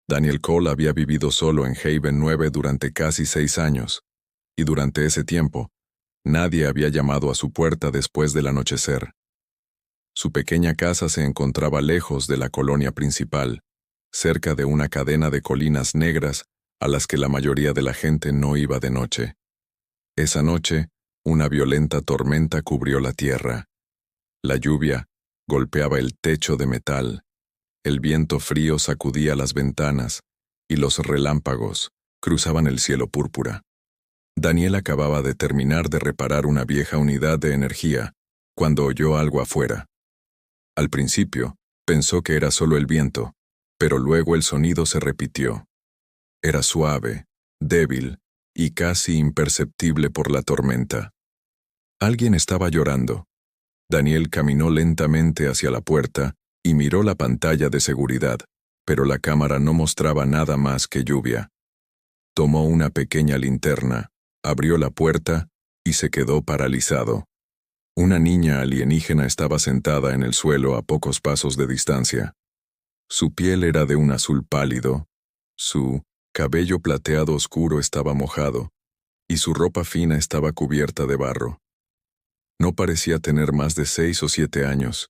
Daniel Cole había vivido solo en Haven 9 durante casi 6 años, y durante ese tiempo, nadie había llamado a su puerta después del anochecer. Su pequeña casa se encontraba lejos de la colonia principal, cerca de una cadena de colinas negras a las que la mayoría de la gente no iba de noche. Esa noche, una violenta tormenta cubrió la tierra. La lluvia golpeaba el techo de metal, el viento frío sacudía las ventanas y los relámpagos cruzaban el cielo púrpura. Daniel acababa de terminar de reparar una vieja unidad de energía cuando oyó algo afuera. Al principio, pensó que era solo el viento, pero luego el sonido se repitió. Era suave, débil y casi imperceptible por la tormenta. Alguien estaba llorando. Daniel caminó lentamente hacia la puerta y miró la pantalla de seguridad, pero la cámara no mostraba nada más que lluvia. Tomó una pequeña linterna, abrió la puerta y se quedó paralizado. Una niña alienígena estaba sentada en el suelo a pocos pasos de distancia. Su piel era de un azul pálido, su cabello plateado oscuro estaba mojado, y su ropa fina estaba cubierta de barro. No parecía tener más de 6 o 7 años.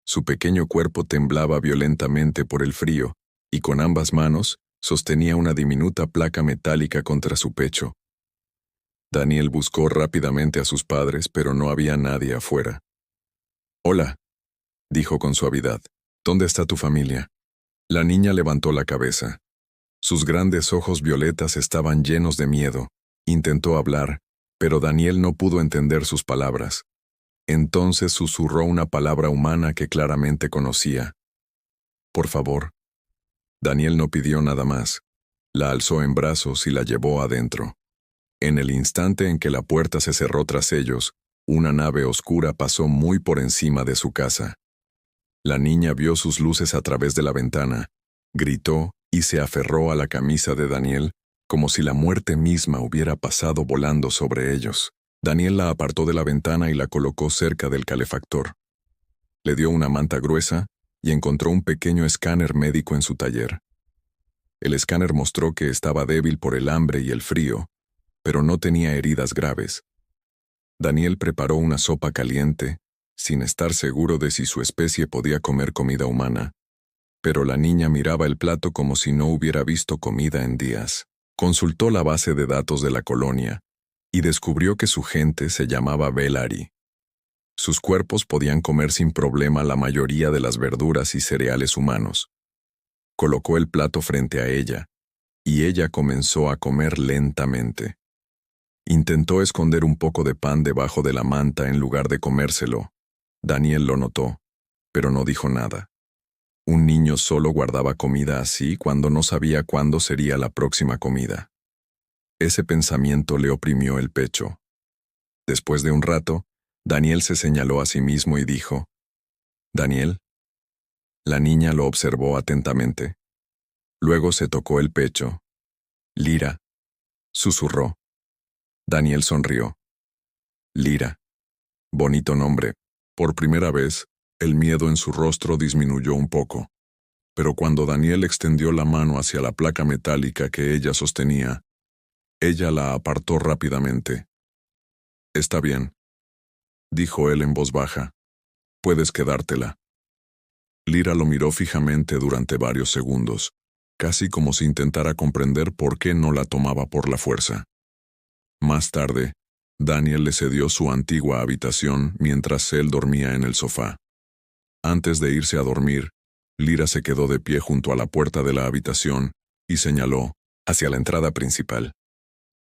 Su pequeño cuerpo temblaba violentamente por el frío, y con ambas manos sostenía una diminuta placa metálica contra su pecho. Daniel buscó rápidamente a sus padres, pero no había nadie afuera. «Hola», dijo con suavidad. «¿Dónde está tu familia?» La niña levantó la cabeza. Sus grandes ojos violetas estaban llenos de miedo. Intentó hablar, pero Daniel no pudo entender sus palabras. Entonces susurró una palabra humana que claramente conocía. «Por favor». Daniel no pidió nada más. La alzó en brazos y la llevó adentro. En el instante en que la puerta se cerró tras ellos, una nave oscura pasó muy por encima de su casa. La niña vio sus luces a través de la ventana, gritó y se aferró a la camisa de Daniel, como si la muerte misma hubiera pasado volando sobre ellos. Daniel la apartó de la ventana y la colocó cerca del calefactor. Le dio una manta gruesa y encontró un pequeño escáner médico en su taller. El escáner mostró que estaba débil por el hambre y el frío, pero no tenía heridas graves. Daniel preparó una sopa caliente, sin estar seguro de si su especie podía comer comida humana, pero la niña miraba el plato como si no hubiera visto comida en días. Consultó la base de datos de la colonia y descubrió que su gente se llamaba Velari. Sus cuerpos podían comer sin problema la mayoría de las verduras y cereales humanos. Colocó el plato frente a ella, y ella comenzó a comer lentamente. Intentó esconder un poco de pan debajo de la manta en lugar de comérselo. Daniel lo notó, pero no dijo nada. Un niño solo guardaba comida así cuando no sabía cuándo sería la próxima comida. Ese pensamiento le oprimió el pecho. Después de un rato, Daniel se señaló a sí mismo y dijo, «¿Daniel?» La niña lo observó atentamente. Luego se tocó el pecho. «Lyra», susurró. Daniel sonrió. «Lyra. Bonito nombre». Por primera vez, el miedo en su rostro disminuyó un poco. Pero cuando Daniel extendió la mano hacia la placa metálica que ella sostenía, ella la apartó rápidamente. «Está bien», dijo él en voz baja. «Puedes quedártela». Lyra lo miró fijamente durante varios segundos, casi como si intentara comprender por qué no la tomaba por la fuerza. Más tarde, Daniel le cedió su antigua habitación mientras él dormía en el sofá. Antes de irse a dormir, Lyra se quedó de pie junto a la puerta de la habitación y señaló hacia la entrada principal.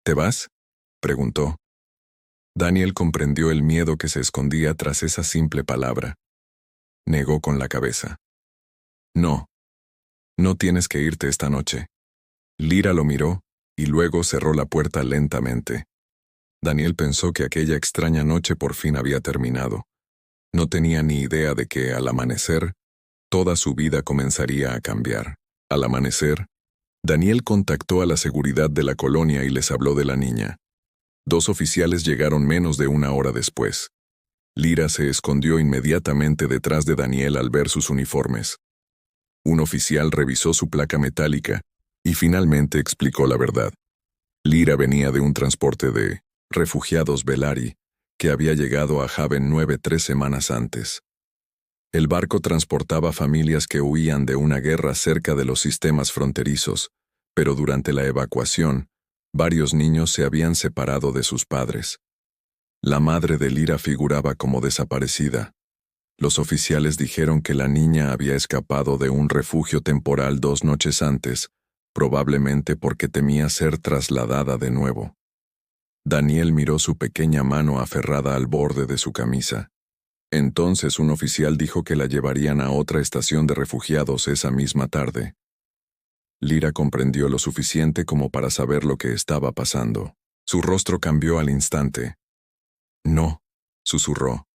«¿Te vas?», preguntó. Daniel comprendió el miedo que se escondía tras esa simple palabra. Negó con la cabeza. «No. No tienes que irte esta noche». Lyra lo miró y luego cerró la puerta lentamente. Daniel pensó que aquella extraña noche por fin había terminado. No tenía ni idea de que, al amanecer, toda su vida comenzaría a cambiar. Al amanecer, Daniel contactó a la seguridad de la colonia y les habló de la niña. 2 oficiales llegaron menos de 1 hora después. Lyra se escondió inmediatamente detrás de Daniel al ver sus uniformes. Un oficial revisó su placa metálica y finalmente explicó la verdad. Lyra venía de un transporte de refugiados Velari que había llegado a Haven 9 3 semanas antes. El barco transportaba familias que huían de una guerra cerca de los sistemas fronterizos, pero durante la evacuación, varios niños se habían separado de sus padres. La madre de Lyra figuraba como desaparecida. Los oficiales dijeron que la niña había escapado de un refugio temporal 2 noches antes, probablemente porque temía ser trasladada de nuevo. Daniel miró su pequeña mano aferrada al borde de su camisa. Entonces un oficial dijo que la llevarían a otra estación de refugiados esa misma tarde. Lyra comprendió lo suficiente como para saber lo que estaba pasando. Su rostro cambió al instante. «No», susurró.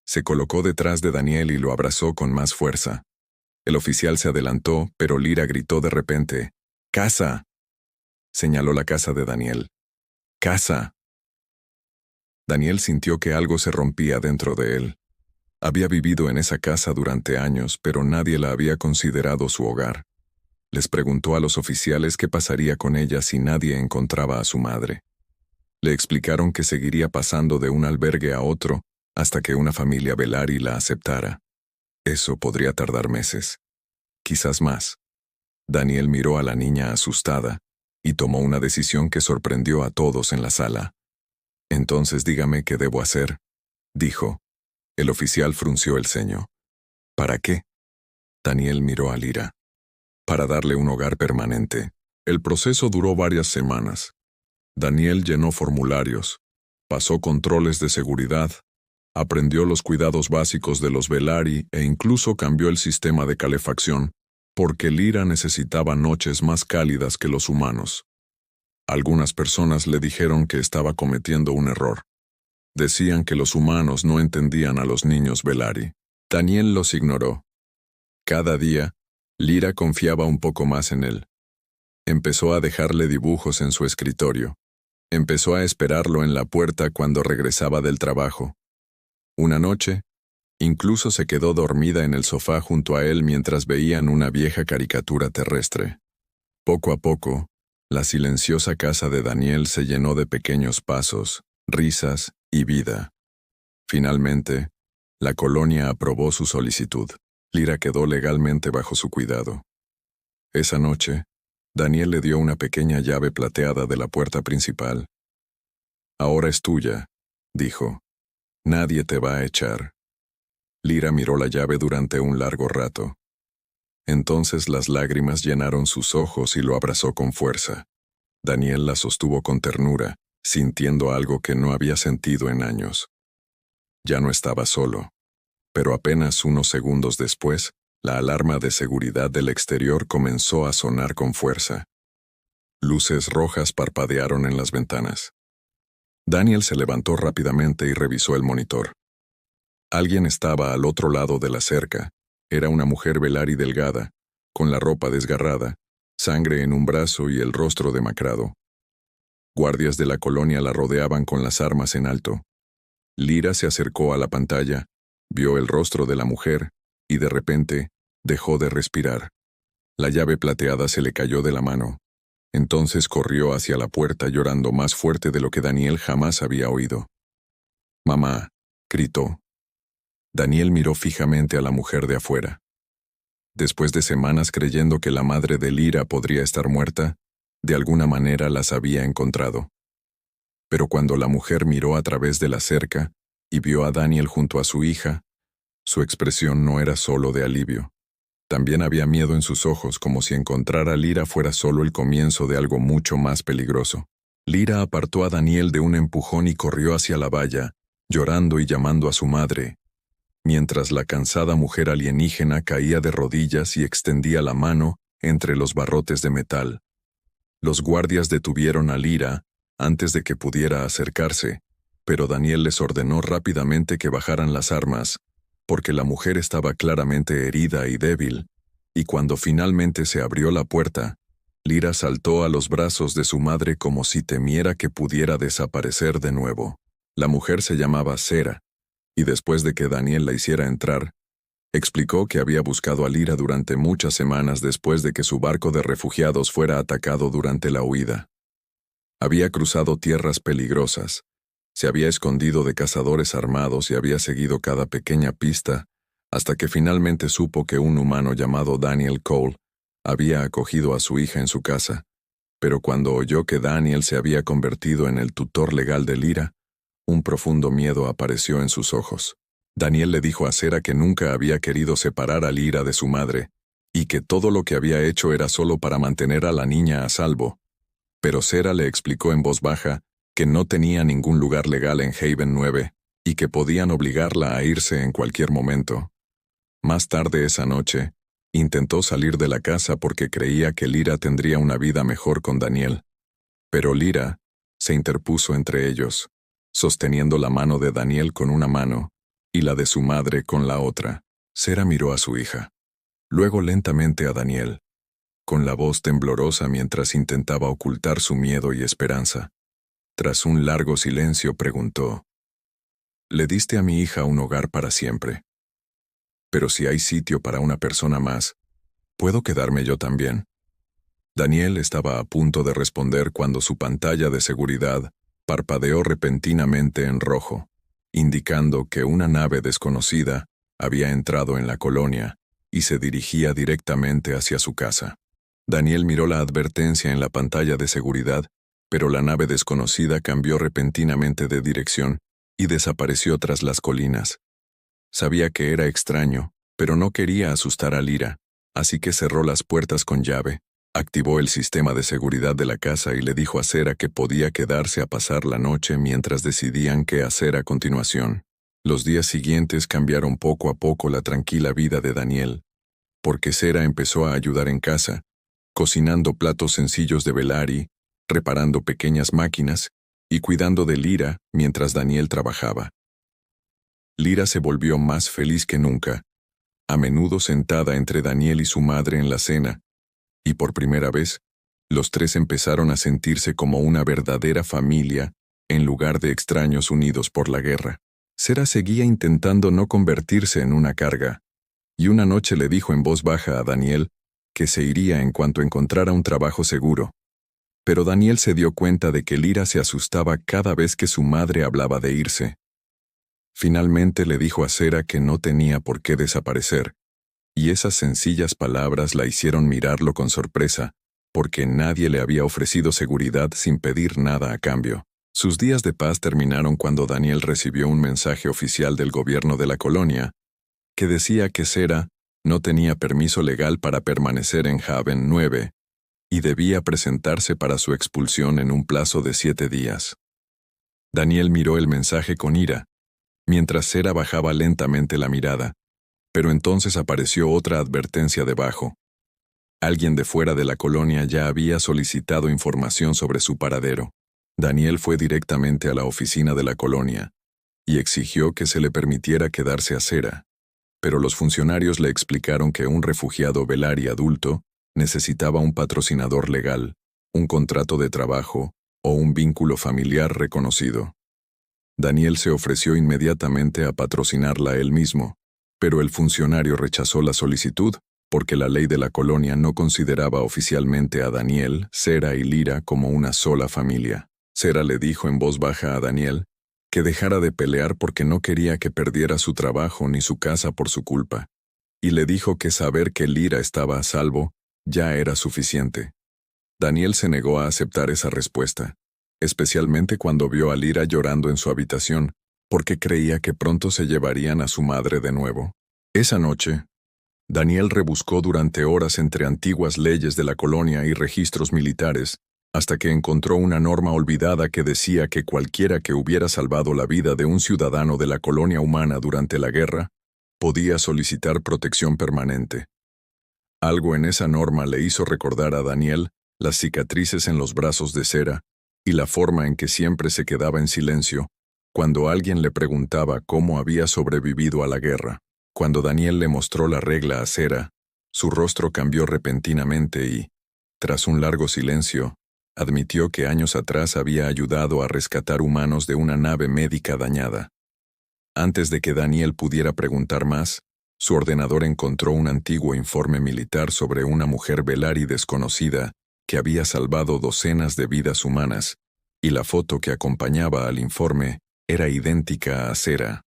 Se colocó detrás de Daniel y lo abrazó con más fuerza. El oficial se adelantó, pero Lyra gritó de repente, «¡Casa!». Señaló la casa de Daniel. «¡Casa!». Daniel sintió que algo se rompía dentro de él. Había vivido en esa casa durante años, pero nadie la había considerado su hogar. Les preguntó a los oficiales qué pasaría con ella si nadie encontraba a su madre. Le explicaron que seguiría pasando de un albergue a otro hasta que una familia Velari la aceptara. Eso podría tardar meses. Quizás más. Daniel miró a la niña asustada y tomó una decisión que sorprendió a todos en la sala. «Entonces dígame qué debo hacer», dijo. El oficial frunció el ceño. «¿Para qué?». Daniel miró a Lyra. «Para darle un hogar permanente». El proceso duró varias semanas. Daniel llenó formularios, pasó controles de seguridad, aprendió los cuidados básicos de los Velari e incluso cambió el sistema de calefacción, porque Lyra necesitaba noches más cálidas que los humanos. Algunas personas le dijeron que estaba cometiendo un error. Decían que los humanos no entendían a los niños Velari. Daniel los ignoró. Cada día, Lyra confiaba un poco más en él. Empezó a dejarle dibujos en su escritorio. Empezó a esperarlo en la puerta cuando regresaba del trabajo. Una noche, incluso se quedó dormida en el sofá junto a él mientras veían una vieja caricatura terrestre. Poco a poco, la silenciosa casa de Daniel se llenó de pequeños pasos, risas y vida. Finalmente, la colonia aprobó su solicitud. Lyra quedó legalmente bajo su cuidado. Esa noche, Daniel le dio una pequeña llave plateada de la puerta principal. «Ahora es tuya», dijo. «Nadie te va a echar». Lyra miró la llave durante un largo rato. Entonces las lágrimas llenaron sus ojos y lo abrazó con fuerza. Daniel la sostuvo con ternura, sintiendo algo que no había sentido en años. Ya no estaba solo. Pero apenas unos segundos después, la alarma de seguridad del exterior comenzó a sonar con fuerza. Luces rojas parpadearon en las ventanas. Daniel se levantó rápidamente y revisó el monitor. Alguien estaba al otro lado de la cerca. Era una mujer Velari delgada, con la ropa desgarrada, sangre en un brazo y el rostro demacrado. Guardias de la colonia la rodeaban con las armas en alto. Lyra se acercó a la pantalla, vio el rostro de la mujer y de repente dejó de respirar. La llave plateada se le cayó de la mano. Entonces corrió hacia la puerta llorando más fuerte de lo que Daniel jamás había oído. «Mamá», gritó. Daniel miró fijamente a la mujer de afuera. Después de semanas creyendo que la madre de Lyra podría estar muerta, de alguna manera las había encontrado. Pero cuando la mujer miró a través de la cerca y vio a Daniel junto a su hija, su expresión no era solo de alivio. También había miedo en sus ojos, como si encontrar a Lyra fuera solo el comienzo de algo mucho más peligroso. Lyra apartó a Daniel de un empujón y corrió hacia la valla, llorando y llamando a su madre, mientras la cansada mujer alienígena caía de rodillas y extendía la mano entre los barrotes de metal. Los guardias detuvieron a Lyra antes de que pudiera acercarse, pero Daniel les ordenó rápidamente que bajaran las armas, porque la mujer estaba claramente herida y débil, y cuando finalmente se abrió la puerta, Lyra saltó a los brazos de su madre como si temiera que pudiera desaparecer de nuevo. La mujer se llamaba Sera, y después de que Daniel la hiciera entrar, Explicó que había buscado a Lyra durante muchas semanas después de que su barco de refugiados fuera atacado durante la huida. Había cruzado tierras peligrosas, se había escondido de cazadores armados y había seguido cada pequeña pista hasta que finalmente supo que un humano llamado Daniel Cole había acogido a su hija en su casa. Pero cuando oyó que Daniel se había convertido en el tutor legal de Lyra, un profundo miedo apareció en sus ojos. Daniel le dijo a Sera que nunca había querido separar a Lyra de su madre, y que todo lo que había hecho era solo para mantener a la niña a salvo. Pero Sera le explicó en voz baja que no tenía ningún lugar legal en Haven 9, y que podían obligarla a irse en cualquier momento. Más tarde esa noche, intentó salir de la casa porque creía que Lyra tendría una vida mejor con Daniel. Pero Lyra se interpuso entre ellos, sosteniendo la mano de Daniel con una mano y la de su madre con la otra. Sera miró a su hija, luego lentamente a Daniel, con la voz temblorosa mientras intentaba ocultar su miedo y esperanza. Tras un largo silencio preguntó: «¿Le diste a mi hija un hogar para siempre? Pero si hay sitio para una persona más, ¿puedo quedarme yo también?» Daniel estaba a punto de responder cuando su pantalla de seguridad parpadeó repentinamente en rojo, indicando que una nave desconocida había entrado en la colonia y se dirigía directamente hacia su casa. Daniel miró la advertencia en la pantalla de seguridad, pero la nave desconocida cambió repentinamente de dirección y desapareció tras las colinas. Sabía que era extraño, pero no quería asustar a Lyra, así que cerró las puertas con llave, activó el sistema de seguridad de la casa y le dijo a Sera que podía quedarse a pasar la noche mientras decidían qué hacer a continuación. Los días siguientes cambiaron poco a poco la tranquila vida de Daniel, porque Sera empezó a ayudar en casa, cocinando platos sencillos de Velari, reparando pequeñas máquinas y cuidando de Lyra mientras Daniel trabajaba. Lyra se volvió más feliz que nunca, a menudo sentada entre Daniel y su madre en la cena, y por primera vez, los tres empezaron a sentirse como una verdadera familia en lugar de extraños unidos por la guerra. Sera seguía intentando no convertirse en una carga, y una noche le dijo en voz baja a Daniel que se iría en cuanto encontrara un trabajo seguro. Pero Daniel se dio cuenta de que Lyra se asustaba cada vez que su madre hablaba de irse. Finalmente le dijo a Sera que no tenía por qué desaparecer, y esas sencillas palabras la hicieron mirarlo con sorpresa, porque nadie le había ofrecido seguridad sin pedir nada a cambio. Sus días de paz terminaron cuando Daniel recibió un mensaje oficial del gobierno de la colonia, que decía que Sera no tenía permiso legal para permanecer en Haven 9, y debía presentarse para su expulsión en un plazo de 7 días. Daniel miró el mensaje con ira, mientras Sera bajaba lentamente la mirada, pero entonces apareció otra advertencia debajo. Alguien de fuera de la colonia ya había solicitado información sobre su paradero. Daniel fue directamente a la oficina de la colonia y exigió que se le permitiera quedarse a Sera, pero los funcionarios le explicaron que un refugiado Velari adulto necesitaba un patrocinador legal, un contrato de trabajo o un vínculo familiar reconocido. Daniel se ofreció inmediatamente a patrocinarla él mismo, pero el funcionario rechazó la solicitud porque la ley de la colonia no consideraba oficialmente a Daniel, Sera y Lyra como una sola familia. Sera le dijo en voz baja a Daniel que dejara de pelear porque no quería que perdiera su trabajo ni su casa por su culpa, y le dijo que saber que Lyra estaba a salvo ya era suficiente. Daniel se negó a aceptar esa respuesta, especialmente cuando vio a Lyra llorando en su habitación, porque creía que pronto se llevarían a su madre de nuevo. Esa noche, Daniel rebuscó durante horas entre antiguas leyes de la colonia y registros militares, hasta que encontró una norma olvidada que decía que cualquiera que hubiera salvado la vida de un ciudadano de la colonia humana durante la guerra, podía solicitar protección permanente. Algo en esa norma le hizo recordar a Daniel las cicatrices en los brazos de Sera y la forma en que siempre se quedaba en silencio cuando alguien le preguntaba cómo había sobrevivido a la guerra. Cuando Daniel le mostró la regla a Sera, su rostro cambió repentinamente y, tras un largo silencio, admitió que años atrás había ayudado a rescatar humanos de una nave médica dañada. Antes de que Daniel pudiera preguntar más, Su ordenador encontró un antiguo informe militar sobre una mujer Velari desconocida que había salvado docenas de vidas humanas, y la foto que acompañaba al informe era idéntica a Sera.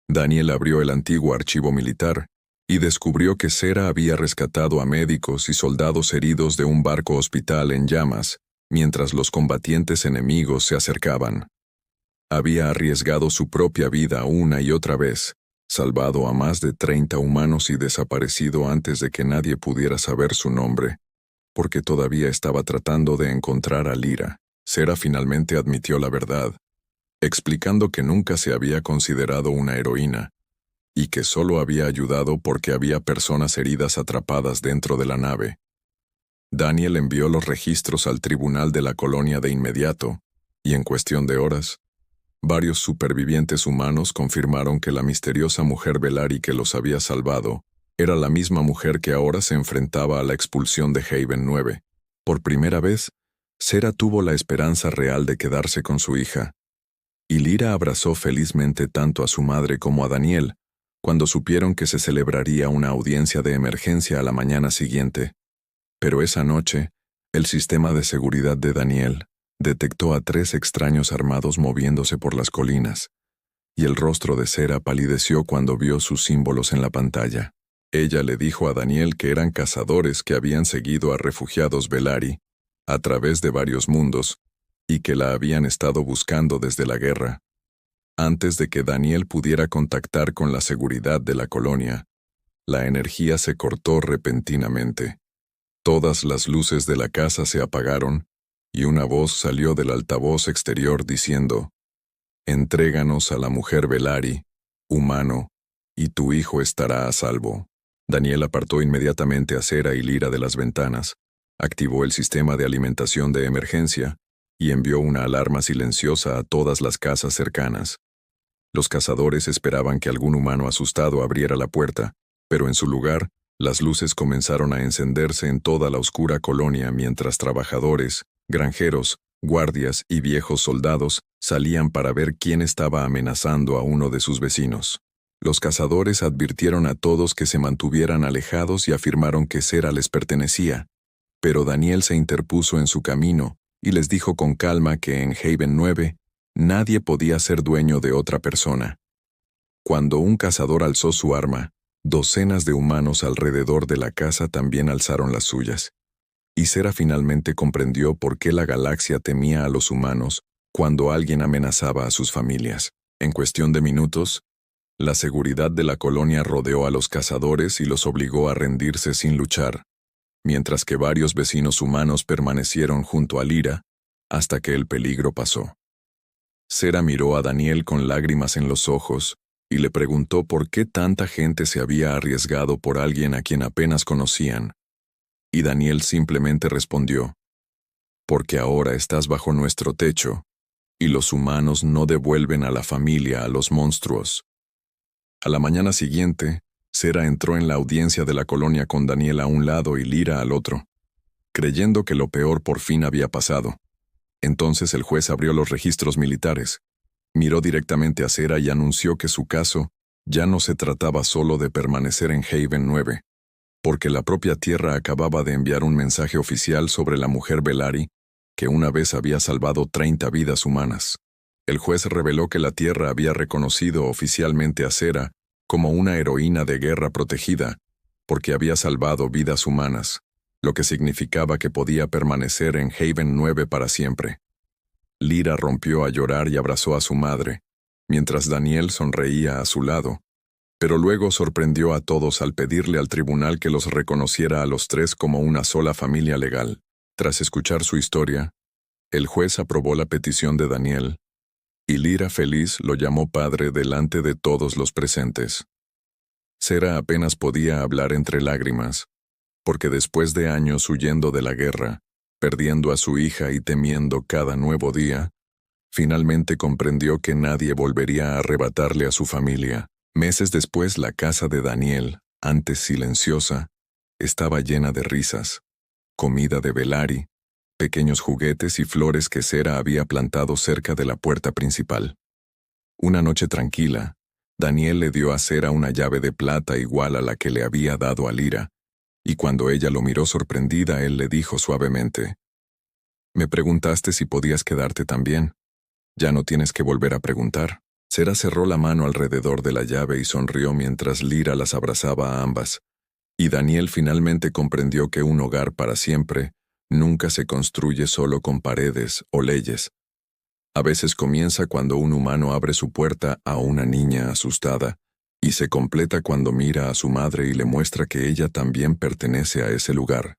Daniel abrió el antiguo archivo militar y descubrió que Sera había rescatado a médicos y soldados heridos de un barco hospital en llamas, mientras los combatientes enemigos se acercaban. Había arriesgado su propia vida una y otra vez, salvado a más de 30 humanos y desaparecido antes de que nadie pudiera saber su nombre, porque todavía estaba tratando de encontrar a Lyra. Sera finalmente admitió la verdad, explicando que nunca se había considerado una heroína, y que solo había ayudado porque había personas heridas atrapadas dentro de la nave. Daniel envió los registros al tribunal de la colonia de inmediato, y en cuestión de horas, varios supervivientes humanos confirmaron que la misteriosa mujer Velari que los había salvado era la misma mujer que ahora se enfrentaba a la expulsión de Haven 9. Por primera vez, Sera tuvo la esperanza real de quedarse con su hija, y Lyra abrazó felizmente tanto a su madre como a Daniel cuando supieron que se celebraría una audiencia de emergencia a la mañana siguiente. Pero esa noche, el sistema de seguridad de Daniel detectó a 3 extraños armados moviéndose por las colinas, y el rostro de Sera palideció cuando vio sus símbolos en la pantalla. Ella le dijo a Daniel que eran cazadores que habían seguido a refugiados Velari a través de varios mundos y que la habían estado buscando desde la guerra. Antes de que Daniel pudiera contactar con la seguridad de la colonia, la energía se cortó repentinamente. Todas las luces de la casa se apagaron y una voz salió del altavoz exterior diciendo: «Entréganos a la mujer Velari, humano, y tu hijo estará a salvo». Daniel apartó inmediatamente a Sera y Lyra de las ventanas, activó el sistema de alimentación de emergencia y envió una alarma silenciosa a todas las casas cercanas. Los cazadores esperaban que algún humano asustado abriera la puerta, pero en su lugar, las luces comenzaron a encenderse en toda la oscura colonia mientras trabajadores, granjeros, guardias y viejos soldados salían para ver quién estaba amenazando a uno de sus vecinos. Los cazadores advirtieron a todos que se mantuvieran alejados y afirmaron que Sera les pertenecía, pero Daniel se interpuso en su camino y les dijo con calma que en Haven 9 nadie podía ser dueño de otra persona. Cuando un cazador alzó su arma, docenas de humanos alrededor de la casa también alzaron las suyas. Y Sera finalmente comprendió por qué la galaxia temía a los humanos cuando alguien amenazaba a sus familias. En cuestión de minutos, la seguridad de la colonia rodeó a los cazadores y los obligó a rendirse sin luchar, mientras que varios vecinos humanos permanecieron junto a Lyra hasta que el peligro pasó. Sera miró a Daniel con lágrimas en los ojos y le preguntó por qué tanta gente se había arriesgado por alguien a quien apenas conocían. Y Daniel simplemente respondió: «Porque ahora estás bajo nuestro techo, y los humanos no devuelven a la familia a los monstruos». A la mañana siguiente, Sera entró en la audiencia de la colonia con Daniel a un lado y Lyra al otro, creyendo que lo peor por fin había pasado. Entonces el juez abrió los registros militares, miró directamente a Sera y anunció que su caso ya no se trataba solo de permanecer en Haven 9, porque la propia Tierra acababa de enviar un mensaje oficial sobre la mujer Velari, que una vez había salvado 30 vidas humanas. El juez reveló que la Tierra había reconocido oficialmente a Sera como una heroína de guerra protegida, porque había salvado vidas humanas, lo que significaba que podía permanecer en Haven 9 para siempre. Lyra rompió a llorar y abrazó a su madre, mientras Daniel sonreía a su lado, pero luego sorprendió a todos al pedirle al tribunal que los reconociera a los 3 como una sola familia legal. Tras escuchar su historia, el juez aprobó la petición de Daniel, y Lyra feliz lo llamó padre delante de todos los presentes. Sera apenas podía hablar entre lágrimas, porque después de años huyendo de la guerra, perdiendo a su hija y temiendo cada nuevo día, finalmente comprendió que nadie volvería a arrebatarle a su familia. Meses después, la casa de Daniel, antes silenciosa, estaba llena de risas, comida de Velari, pequeños juguetes y flores que Sera había plantado cerca de la puerta principal. Una noche tranquila, Daniel le dio a Sera una llave de plata igual a la que le había dado a Lira, y cuando ella lo miró sorprendida, él le dijo suavemente: «Me preguntaste si podías quedarte también. Ya no tienes que volver a preguntar». Sera cerró la mano alrededor de la llave y sonrió mientras Lira las abrazaba a ambas, y Daniel finalmente comprendió que un hogar para siempre nunca se construye solo con paredes o leyes. A veces comienza cuando un humano abre su puerta a una niña asustada, y se completa cuando mira a su madre y le muestra que ella también pertenece a ese lugar.